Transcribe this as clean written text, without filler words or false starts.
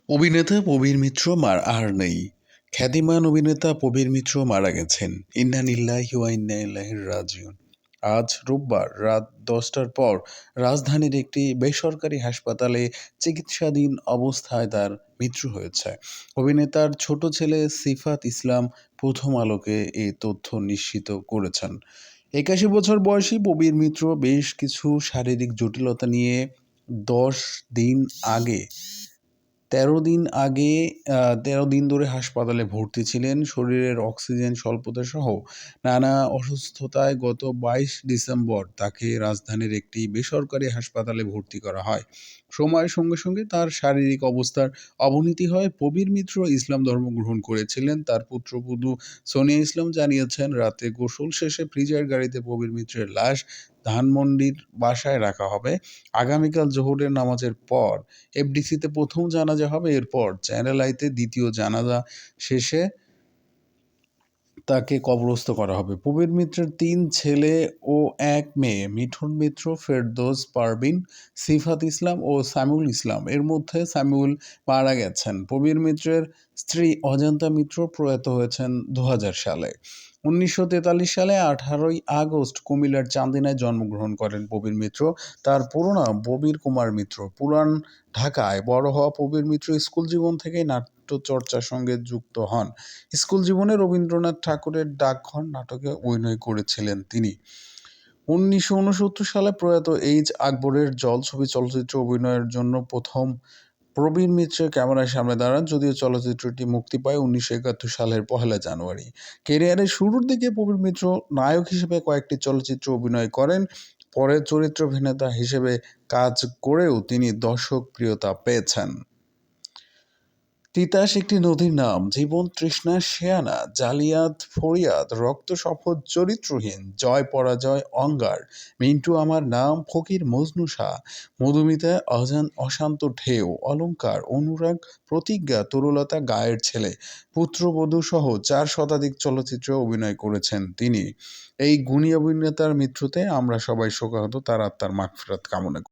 অভিনেতা প্রবীর মিত্র আর নেই। খ্যাতিমান অভিনেতা প্রবীর মিত্র মারা গেছেন। ইন্না লিল্লাহি ওয়া ইন্না ইলাইহি রাজিউন। আজ রোববার রাত 10টার পর রাজধানীর একটি বেসরকারি হাসপাতালে চিকিৎসাধীন অবস্থায় তার মৃত্যু হয়েছে। অভিনেতার ছোট ছেলে সিফাত ইসলাম প্রথম আলোকে এ তথ্য নিশ্চিত করেছেন। 81 বছর বয়সী প্রবীর মিত্র বেশ কিছু শারীরিক জটিলতা নিয়ে 10 দিন আগে ১৩ দিন ধরে হাসপাতালে ভর্তি ছিলেন। শরীরের অক্সিজেন স্বল্পতাসহ নানা অসুস্থতায় গত ২২ ডিসেম্বর তাকে রাজধানীর একটি বেসরকারি হাসপাতালে ভর্তি করা হয়। সময়ের সঙ্গে সঙ্গে তার শারীরিক অবস্থার অবনতি হয়। প্রবীর মিত্র ইসলাম ধর্ম গ্রহণ করেছিলেন। তার পুত্রবধূ সোনিয়া ইসলাম জানিয়েছেন, রাতে গোসল শেষে ফ্রিজের গাড়িতে প্রবীর মিত্রের লাশ ধানমন্ডির বাসায় রাখা হবে। আগামীকাল জোহরের নামাজের পর এফডিসিতে প্রথম জানাজা হবে। এরপর চ্যানেল আইতে দ্বিতীয় জানাজা শেষে তাকে কবরস্থ করা হবে। প্রবীর মিত্রের ৩ ছেলে ও ১ মেয়ে মিঠুন মিত্র, ফেরদৌস পারভিন, সিফাত ইসলাম ও সামিউল ইসলাম। এর মধ্যে সামিউল মারা গেছেন। প্রবীর মিত্রের স্ত্রী অজন্তা মিত্র প্রয়াত হয়েছেন ২০০০ সালে। ১৯৪৩ সালে ১৮ই আগস্ট কুমিল্লার চান্দিনায় জন্মগ্রহণ করেন প্রবীর মিত্র। তার পুরো নাম প্রবীর কুমার মিত্র। পুরান ঢাকায় বড় হওয়া প্রবীর মিত্র স্কুল জীবন থেকেই নাট্যচর্চার সঙ্গে যুক্ত হন। স্কুল জীবনে রবীন্দ্রনাথ ঠাকুরের ডাকঘর নাটকে অভিনয় করেছিলেন তিনি। ১৯৬৯ সালে প্রয়াত এইচ আকবরের জল চলচ্চিত্রে অভিনয়ের জন্য প্রথম প্রবীর মিত্রের ক্যামেরার সামনে দাঁড়ান। যদিও চলচ্চিত্রটি মুক্তি পায় ১৯৭১ সালের ১ জানুয়ারি। ক্যারিয়ারের শুরুর দিকে প্রবীর মিত্র নায়ক হিসেবে কয়েকটি চলচ্চিত্রে অভিনয় করেন। পরে চরিত্রাভিনেতা হিসেবে কাজ করেও তিনি দর্শক প্রিয়তা পেয়েছেন। তিতাস একটি নদীর নাম, জীবন তৃষ্ণা শেয়ানা, জালিয়াত ফরিয়াদ, রক্ত শপথ চরিত্রহীন, জয় পরাজয় অঙ্গার, মিন্টু আমার নাম, ফকির মজনু শাহ, মধুমিতা অশান্ত ঢেউ, অলংকার, অনুরাগ, প্রতিজ্ঞা, তরুলতা, গায়ের ছেলে, পুত্রবধূ সহ ৪ শতাধিক চলচ্চিত্রে অভিনয় করেছেন তিনি। এই গুণী অভিনেতার মৃত্যুতে আমরা সবাই শোকাহত। তার আত্মার মাগফিরাত কামনা করি।